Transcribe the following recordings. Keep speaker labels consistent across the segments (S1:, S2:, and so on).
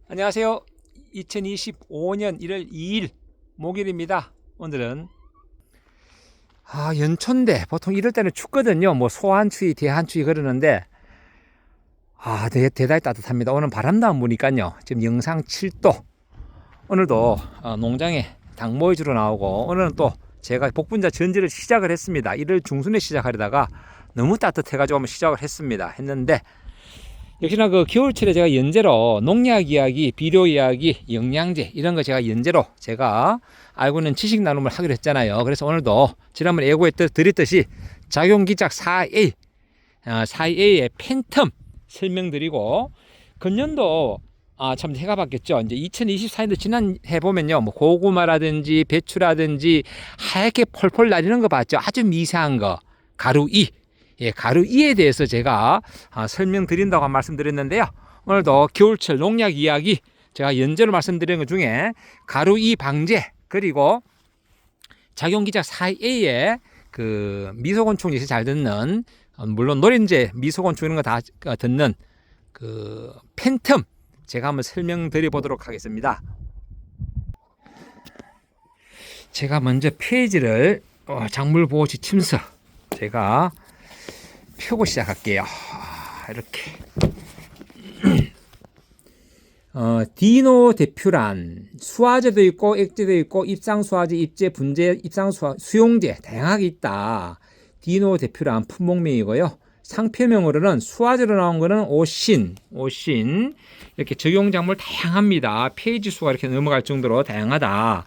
S1: 안녕하세요. 2025년 1월 2일 목요일입니다. 오늘은 연초인데 보통 이럴 때는 춥거든요. 뭐 소한추위, 대한추위 그러는데 대단히 따뜻합니다. 오늘 바람 나온 보니까요. 지금 영상 7도. 오늘도 농장에 닭 모이주러 나오고 오늘은 또 제가 복분자 전지를 시작을 했습니다. 1월 중순에 시작하려다가 너무 따뜻해가지고 한번 시작을 했는데 역시나 그 겨울철에 제가 연재로 농약 이야기, 비료 이야기, 영양제 이런 거 제가 연재로 제가 알고 있는 지식 나눔을 하기로 했잖아요. 그래서 오늘도 지난번에 예고해 드렸듯이 작용기작 4A, 4A의 팬텀 설명드리고 금년도 참 해가 바뀌었죠. 이제 2024년도 지난 해 보면요, 뭐 고구마라든지 배추라든지 하얗게 펄펄 날리는 거 봤죠. 아주 미세한 거 가루2. 가루2에 대해서 제가 설명드린다고 말씀드렸는데요. 오늘도 겨울철 농약 이야기 제가 연재로 말씀드린 것 중에 가루2 방제 그리고 작용기작 4A의 그 미소곤충이 잘 듣는 물론 노린재 미소곤충 이런 거 다 듣는 그 팬텀 제가 한번 설명드려 보도록 하겠습니다. 제가 먼저 페이지를 작물 보호 지침서 제가 펴고 시작할게요. 이렇게 디노데퓨란 수화제도 있고 액제도 있고 입상수화제, 입제, 분제, 수용제 다양하게 있다. 디노데퓨란 품목명이고요. 상표명으로는 수화제로 나온 거는 오신 이렇게 적용작물 다양합니다. 페이지 수가 이렇게 넘어갈 정도로 다양하다.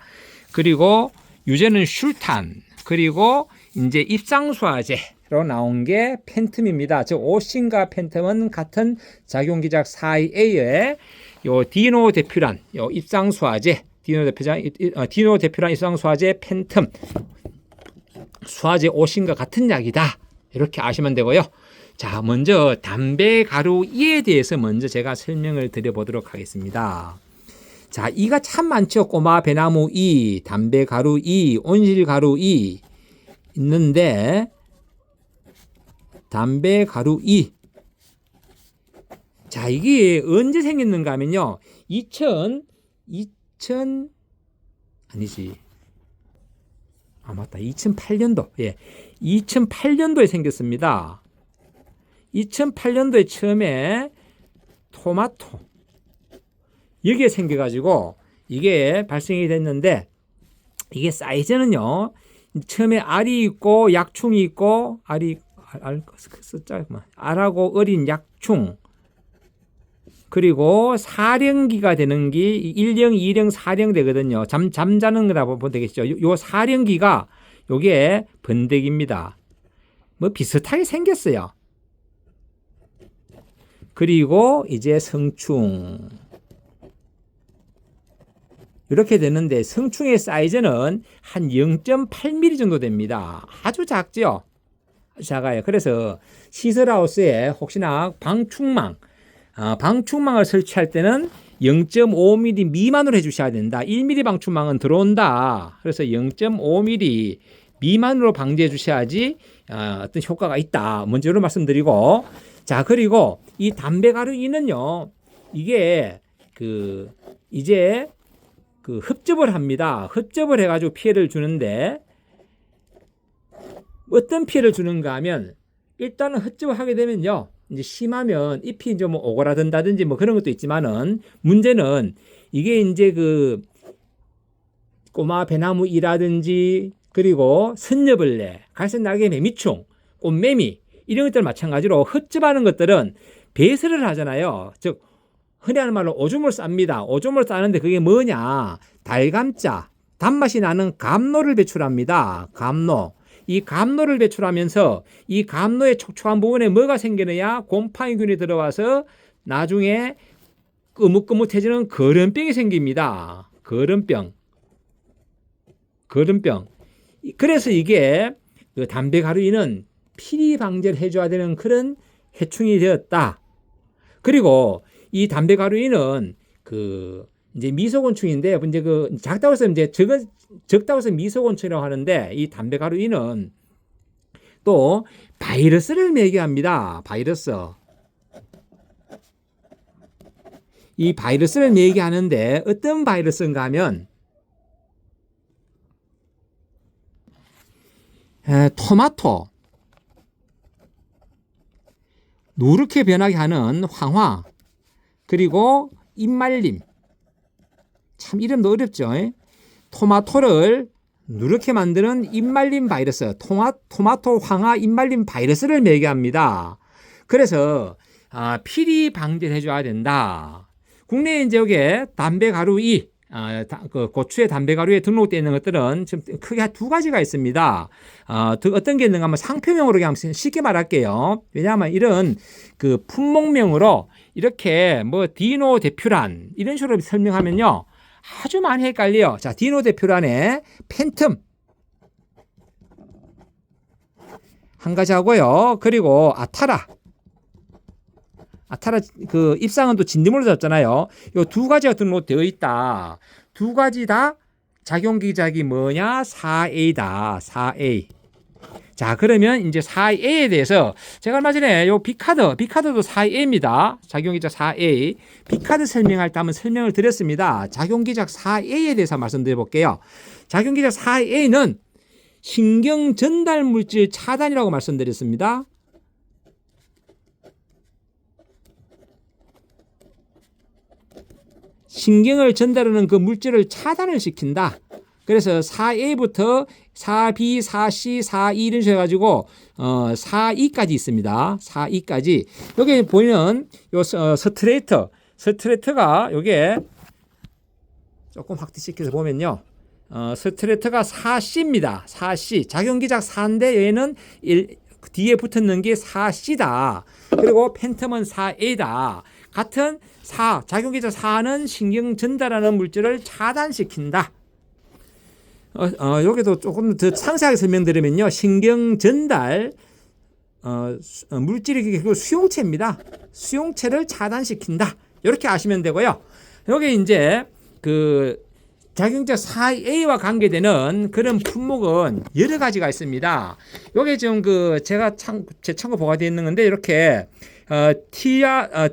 S1: 그리고 유제는 슐탄 그리고 이제 입상수화제로 나온 게 팬텀입니다. 즉 오신과 팬텀은 같은 작용기작 4A의 요 디노데퓨란 요 입상수화제 디노데퓨란 입상수화제 팬텀 수화제 오신과 같은 약이다. 이렇게 아시면 되고요. 자, 먼저 담배가루2에 대해서 먼저 제가 설명을 드려보도록 하겠습니다. 자, 이가 참 많죠. 꼬마 배나무 2, 담배가루 2, 온실가루 2 있는데 담배가루 2. 자, 이게 언제 생겼는가 하면요. 2008년도. 예. 2008년도에 생겼습니다. 2008년도에 처음에 토마토 여기에 생겨가지고 이게 발생이 됐는데 이게 사이즈는요 처음에 알이 있고 약충이 있고 알하고 어린 약충 그리고 사령기가 되는 게 1령, 2령, 4령 되거든요. 잠자는 거라고 보면 되겠죠. 요 사령기가 요게 번데기입니다. 뭐 비슷하게 생겼어요. 그리고 이제 성충 이렇게 되는데 성충의 사이즈는 한 0.8mm 정도 됩니다. 아주 작죠? 작아요. 그래서 시설하우스에 혹시나 방충망을 설치할 때는 0.5mm 미만으로 해주셔야 된다. 1mm 방충망은 들어온다. 그래서 0.5mm 미만으로 방지해 주셔야지 어떤 효과가 있다. 먼저 이런 말씀드리고 자 그리고 이 담배가루2는요 이게 이제 흡접을 합니다. 흡접을 해가지고 피해를 주는데 어떤 피해를 주는가 하면 일단은 흡접을 하게 되면요 이제 심하면 잎이 좀 오그라든다든지 뭐 그런 것도 있지만은 문제는 이게 이제 꼬마 배나무이라든지 그리고 선녀벌레, 갈색날개 매미충, 꽃매미 이런 것들 마찬가지로 흡접하는 것들은 배설을 하잖아요. 즉 흔히 하는 말로 오줌을 쌉니다. 오줌을 싸는데 그게 뭐냐? 달감자, 단맛이 나는 감로를 배출합니다. 감로. 이 감로를 배출하면서 이 감로의 촉촉한 부분에 뭐가 생기느냐? 곰팡이균이 들어와서 나중에 끄뭇끄뭇해지는 거름병이 생깁니다. 거름병. 그래서 이게 담배가루인은 피리 방제를 해줘야 되는 그런 해충이 되었다. 그리고 이 담배가루인은 이제 미소곤충인데 이제 작다고 해서 이제 적다고 해서 미소곤충이라고 하는데 이 담배가루인은 또 바이러스를 매개합니다. 바이러스. 이 바이러스를 얘기하는데 어떤 바이러스인가 하면 토마토, 누렇게 변하게 하는 황화, 그리고 잎말림. 참 이름도 어렵죠. 토마토를 누렇게 만드는 잎말림 바이러스, 토마토 황화 잎말림 바이러스를 매개합니다. 그래서 피리 방지를 해줘야 된다. 국내에 이제 여기에 담배가루이, 그 고추의 담배가루에 등록되어 있는 것들은 지금 크게 두 가지가 있습니다. 어떤 게 있는가 하면 상표명으로 그냥 쉽게 말할게요. 왜냐하면 이런 그 품목명으로 이렇게 뭐 디노데퓨란 이런 식으로 설명하면요 아주 많이 헷갈려요. 자, 디노데퓨란에 팬텀 한 가지 하고요. 그리고 아타라 그 입상은 또 진딧물로 잡잖아요. 이 두 가지가 등록되어 있다. 두 가지 다 작용기작이 뭐냐? 4A다. 4A. 자, 그러면 이제 4A에 대해서 제가 얼마 전에 요 비카드도 4A입니다. 작용기작 4A. 비카드 설명할 때 한번 설명을 드렸습니다. 작용기작 4A에 대해서 말씀드려 볼게요. 작용기작 4A는 신경 전달 물질 차단이라고 말씀드렸습니다. 신경을 전달하는 그 물질을 차단을 시킨다. 그래서 4A부터 4B, 4C, 4E 이런 식으로 해가지고 4E까지 있습니다. 4E까지. 여기 보이는 요 스트레이트가 요게 조금 확대시켜서 보면요. 스트레이트가 4C입니다. 4C. 작용기작 4인데 얘는 뒤에 붙었는 게 4C다. 그리고 팬텀은 4A다. 같은 작용기작 4는 신경 전달하는 물질을 차단시킨다. 여기도 조금 더 상세하게 설명드리면요. 신경 전달 물질이 결국 수용체입니다. 수용체를 차단시킨다. 이렇게 아시면 되고요. 여기 이제 그 작용기작 4A와 관계되는 그런 품목은 여러 가지가 있습니다. 여기 지금 그 제 참고 보가 되어 있는 건데 이렇게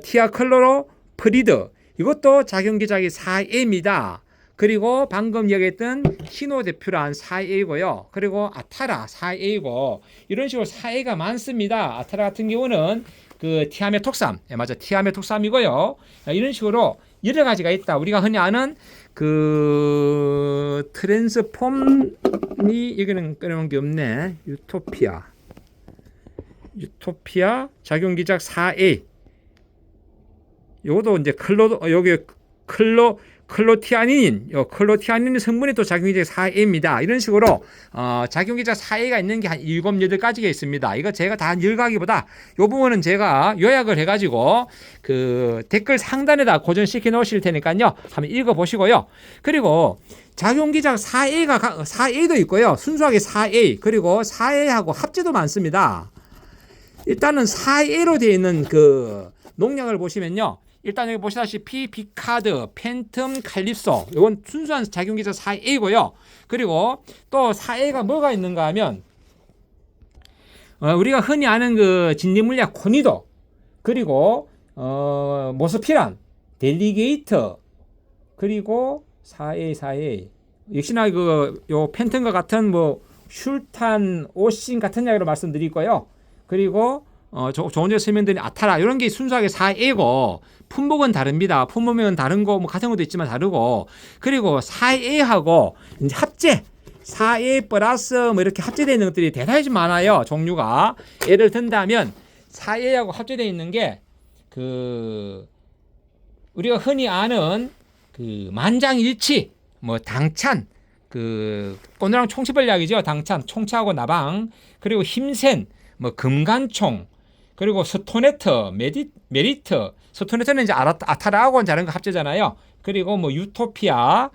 S1: 티아클로로프리드 이것도 작용기작이 4A입니다. 그리고 방금 얘기했던 히노데퓨란 4A고요. 그리고 아타라 4A고 이런 식으로 4A가 많습니다. 아타라 같은 경우는 그 티아메톡삼, 맞아, 티아메톡삼이고요. 이런 식으로 여러 가지가 있다. 우리가 흔히 아는 그 트랜스폼이 여기는 끊어놓은 게 없네. 유토피아 작용기작 4A. 요것도 이제 여기 클로티아닌 성분이 또 작용기작 4A입니다. 이런 식으로 작용기작 4A가 있는 게 한 7, 8가지가 있습니다. 이거 제가 다 읽어가기보다 이 부분은 제가 요약을 해가지고 그 댓글 상단에다 고정시켜 놓으실 테니까요. 한번 읽어보시고요. 그리고 작용기작 4A도 있고요. 순수하게 4A 그리고 4A하고 합제도 많습니다. 일단은 4A로 되어 있는 그 농약을 보시면요. 일단 여기 보시다시피 비카드, 팬텀, 칼립소 이건 순수한 작용기작 4A고요. 그리고 또 4A가 뭐가 있는가 하면 우리가 흔히 아는 그 진딧물약 코니도 그리고 모스피란, 델리게이터 그리고 4A 역시나 그 요 팬텀과 같은 뭐 슐탄, 오신 같은 약으로 말씀드리고요. 그리고 조금 전에 설명드린 아타라 이런 게 순수하게 4A고 품목은 다릅니다. 품목명은 다른 거 뭐 같은 것도 있지만 다르고 그리고 4A하고 이제 합제 4A 플러스 뭐 이렇게 합제되어 있는 것들이 대단히 좀 많아요. 종류가 예를 든다면 4A하고 합제되어 있는 게 그 우리가 흔히 아는 그 만장일치 뭐 당찬 그 꼬노랑 총치벌 약이죠. 당찬 총치하고 나방 그리고 힘센 뭐 금간총 그리고 스토네트, 메리트, 스토네트는 이제 아타라하고 다른 거 합제잖아요. 그리고 뭐 유토피아,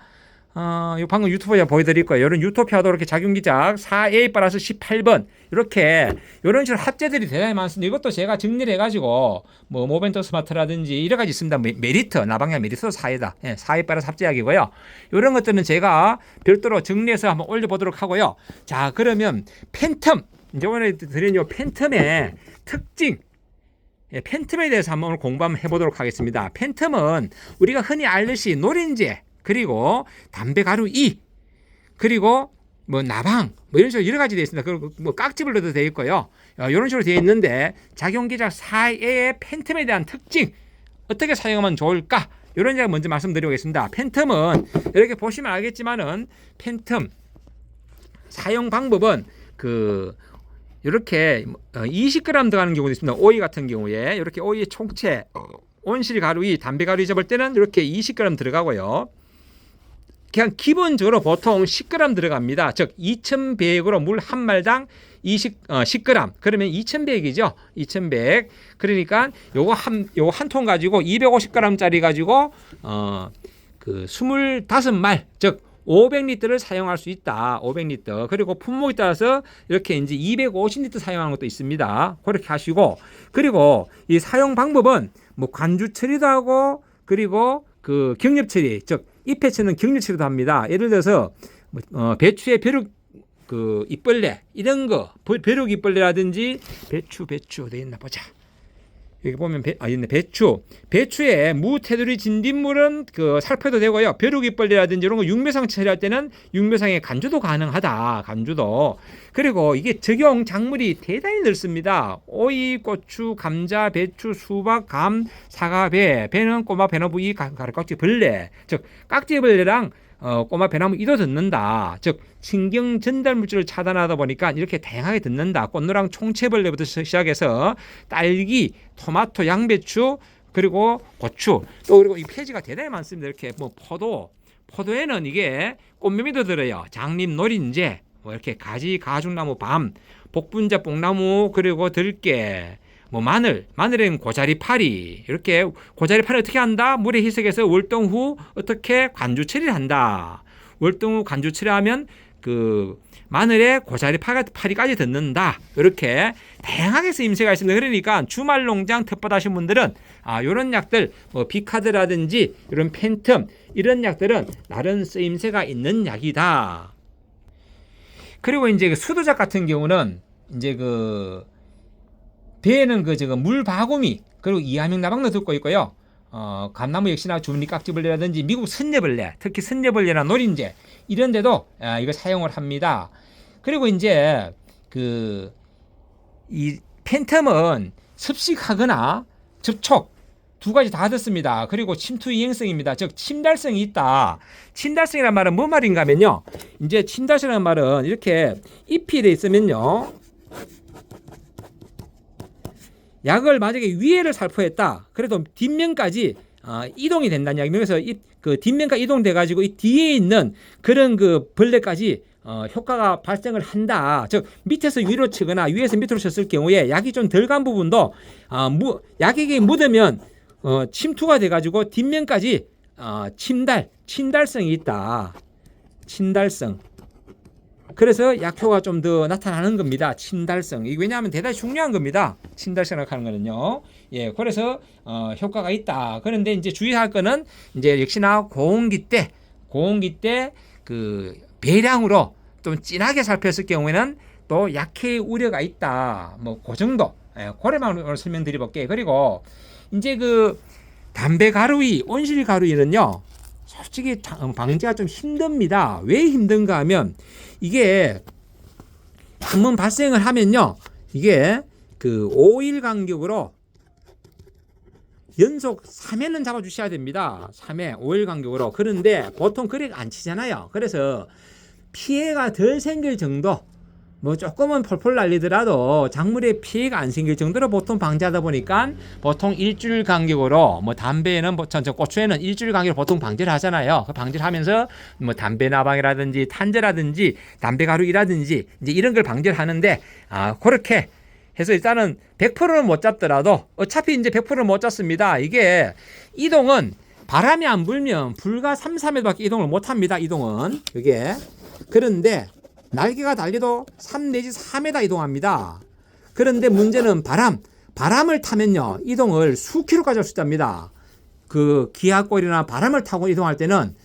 S1: 방금 유토피아 보여드릴 거예요. 이런 유토피아도 이렇게 작용기작 4A 플러스 18번 이렇게 이런 식으로 합제들이 대단히 많습니다. 이것도 제가 정리를 해가지고 뭐 모벤토 스마트라든지 여러 가지 있습니다. 메리트, 나방약 메리트도 4A다. 4A 플러스 합제약이고요. 이런 것들은 제가 별도로 정리해서 한번 올려보도록 하고요. 자, 그러면 팬텀. 이제 오늘 드린 요 팬텀의 특징, 팬텀에 대해서 한번 오늘 공부 한번 해보도록 하겠습니다. 팬텀은 우리가 흔히 알듯이 노린재, 그리고 담배 가루 2, 그리고 뭐 나방, 뭐 이런 식으로 여러 가지 되어 있습니다. 그리고 뭐 깍집을 넣어도 되어 있고요. 이런 식으로 되어 있는데 작용기작 4의 팬텀에 대한 특징, 어떻게 사용하면 좋을까? 이런 제가 먼저 말씀드리겠습니다. 팬텀은 이렇게 보시면 알겠지만은 팬텀 사용 방법은 이렇게 20g 들어가는 경우도 있습니다. 오이 같은 경우에 이렇게 오이의 총체, 온실 가루 2, 담배 가루 접을 때는 이렇게 20g 들어가고요. 그냥 기본적으로 보통 10g 들어갑니다. 즉 2100으로 물 한 말당 10g. 그러면 2100이죠. 2100. 그러니까 요거 한 통 가지고 250g짜리 가지고 25말, 즉 500리터를 사용할 수 있다. 500리터. 그리고 품목에 따라서 이렇게 이제 250리터 사용하는 것도 있습니다. 그렇게 하시고, 그리고 이 사용 방법은 뭐 관주 처리도 하고, 그리고 경렵 처리, 즉 잎에 치는 경렵 처리도 합니다. 예를 들어서 배추의 벼룩 잎벌레 이런 거, 벼룩 잎벌레라든지 배추 어디 있나 보자. 여기 보면 있네. 배추에 무, 테두리, 진딧물은 살펴도 되고요. 벼룩이벌레라든지 이런 거 육묘상 처리할 때는 육묘상의 간주도 가능하다. 간주도. 그리고 이게 적용 작물이 대단히 넓습니다. 오이, 고추, 감자, 배추, 수박, 감, 사과, 배는 꼬마 배나무, 가루깍지 벌레. 즉 깍지벌레랑 꼬마 배나무 이도 듣는다. 즉 신경 전달 물질을 차단하다 보니까 이렇게 다양하게 듣는다. 꽃노랑 총체벌레부터 시작해서 딸기, 토마토, 양배추, 그리고 고추, 또 그리고 이 폐지가 대단히 많습니다. 이렇게 뭐 포도에는 이게 꽃매미도 들어요. 장림, 노린재, 뭐 이렇게 가지, 가죽나무, 밤, 복분자, 뽕나무, 그리고 들깨, 뭐 마늘에는 고자리파리, 이렇게 고자리파리 어떻게 한다? 물에 희석해서 월동 후 어떻게 관주 처리를 한다. 월동 후 관주 처리하면 마늘에 고자리파리까지 듣는다. 이렇게 다양하게 쓰임새가 있습니다. 그러니까 주말 농장 텃밭 하신 분들은 이런 약들, 뭐 비카드라든지 이런 팬텀 이런 약들은 나름 쓰임새가 있는 약이다. 그리고 이제 수도작 같은 경우는 이제 배에는 물 바구미, 그리고 이하명 나방도 듣고 있고요. 감나무 역시나 주문리 깍지벌레라든지 미국 선녀벌레, 특히 선녀벌레나 노린재 이런 데도 이거 사용을 합니다. 그리고 이제 이 팬텀은 습식하거나 접촉 두 가지 다 듣습니다. 그리고 침투 이행성입니다. 즉 침달성이 있다. 침달성이란 말은 뭐 말인가 하면요. 이제 침달성이라는 말은 이렇게 잎이 돼 있으면요. 약을 만약에 위에를 살포했다. 그래도 뒷면까지 이동이 된다는 이야기입니다. 그래서 뒷면까지 이동돼 가지고 이 뒤에 있는 그런 벌레까지 효과가 발생을 한다. 즉 밑에서 위로 치거나 위에서 밑으로 쳤을 경우에 약이 좀 덜 간 부분도 약이 묻으면 침투가 돼 가지고 뒷면까지 침달성이 있다. 침달성. 그래서 약효가 좀 더 나타나는 겁니다. 침달성. 이게 왜냐하면 대단히 중요한 겁니다. 침달성이라고 하는 거는요. 예, 그래서 효과가 있다. 그런데 이제 주의할 거는 이제 역시나 고온기 때 배량으로 좀 진하게 살폈을 경우에는 또 약해의 우려가 있다. 뭐 그 정도. 예, 그래만 설명드려볼게요. 그리고 이제 담배 가루이, 온실 가루이는요. 솔직히 방제가 좀 힘듭니다. 왜 힘든가 하면 이게 한번 발생을 하면요. 이게 5일 간격으로 연속 3회는 잡아주셔야 됩니다. 3회, 5일 간격으로. 그런데 보통 그래 안 치잖아요. 그래서 피해가 덜 생길 정도, 뭐 조금은 펄펄 날리더라도 작물에 피해가 안 생길 정도로 보통 방제하다 보니까 보통 일주일 간격으로, 뭐 담배에는 고추에는 일주일 간격으로 보통 방제를 하잖아요. 그 방제를 하면서 뭐 담배 나방이라든지 탄저라든지 담배 가루이라든지 이제 이런 걸 방제를 하는데 그렇게 해서 일단은 100%는 못 잡더라도 어차피 이제 100%는 못 잡습니다. 이게 이동은 바람이 안 불면 불과 3, 4m밖에 이동을 못 합니다. 이동은 이게. 그런데 날개가 달려도 3 내지 4m 이동합니다. 그런데 문제는 바람을 타면요. 이동을 수킬로까지 할 수 있답니다. 기압골이나 바람을 타고 이동할 때는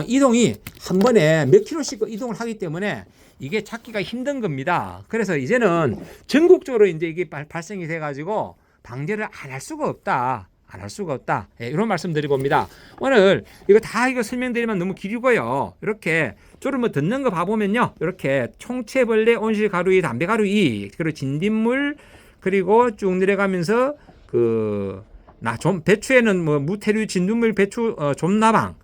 S1: 이동이 한 번에 몇 킬로씩 이동을 하기 때문에 이게 찾기가 힘든 겁니다. 그래서 이제는 전국적으로 이제 이게 발생이 돼가지고 방제를 안 할 수가 없다. 안 할 수가 없다. 예, 이런 말씀 드려봅니다. 오늘 이거 설명드리면 너무 길고요. 이렇게 조금 뭐 듣는 거 봐보면요. 이렇게 총체벌레, 온실가루이, 담배가루이, 그리고 진딧물, 그리고 쭉 내려가면서 배추에는 뭐 무태류, 진딧물, 배추, 좀나방,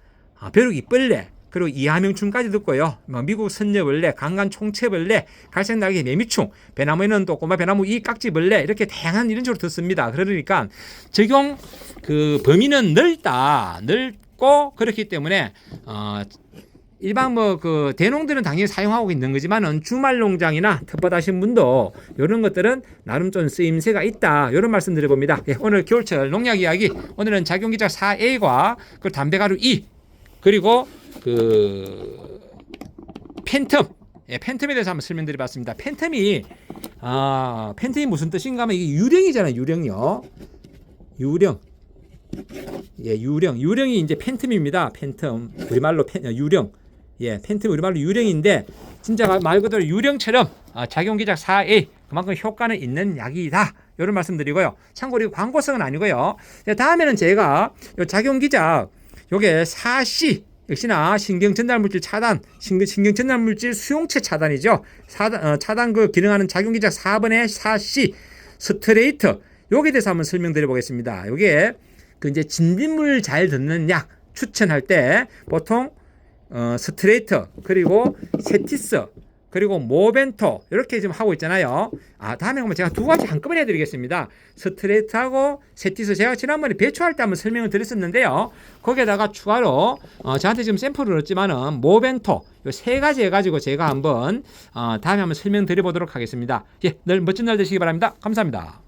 S1: 벼룩이 벌레, 그리고 이하명충까지 듣고요. 미국 선녀벌레, 강간 총체벌레, 갈색날개 매미충, 배나무에는 또 꼬마 배나무 이 깍지벌레, 이렇게 다양한 이런 식으로 듣습니다. 그러니까 적용 범위는 넓고 그렇기 때문에 일반 대농들은 당연히 사용하고 있는 거지만은 주말 농장이나 텃밭하신 분도 이런 것들은 나름 좀 쓰임새가 있다. 이런 말씀 드려봅니다. 예, 오늘 겨울철 농약 이야기, 오늘은 작용기작 4A과 그 담배가루 2 그리고 팬텀, 예, 팬텀에 대해서 한번 설명드려봤습니다. 팬텀이 무슨 뜻인가 하면 이게 유령이잖아요. 유령이요. 예, 유령이 이제 팬텀입니다. 팬텀 우리말로 유령. 예, 팬텀 우리말로 유령인데 진짜 말 그대로 유령처럼 작용기작 4A 그만큼 효과는 있는 약이다. 이런 말씀드리고요. 참고로 광고성은 아니고요. 다음에는 제가 작용기작 요게 4C 역시나 신경전달물질 차단, 신경전달물질 수용체 차단이죠. 차단 기능하는 작용기작 4번의 4C 스트레이트 요게 대해서 한번 설명드려 보겠습니다. 요게 이제 진딧물 잘 듣는 약 추천할 때 보통 스트레이트 그리고 세티스 그리고 모벤토 이렇게 지금 하고 있잖아요. 다음에 한번 제가 두 가지 한꺼번에 해드리겠습니다. 스트레이트하고 세티스 제가 지난번에 배추할 때 한번 설명을 드렸었는데요. 거기에다가 추가로 저한테 지금 샘플을 얻지만은 모벤토 요 세 가지 해가지고 제가 한번 다음에 한번 설명드려보도록 하겠습니다. 예, 늘 멋진 날 되시기 바랍니다. 감사합니다.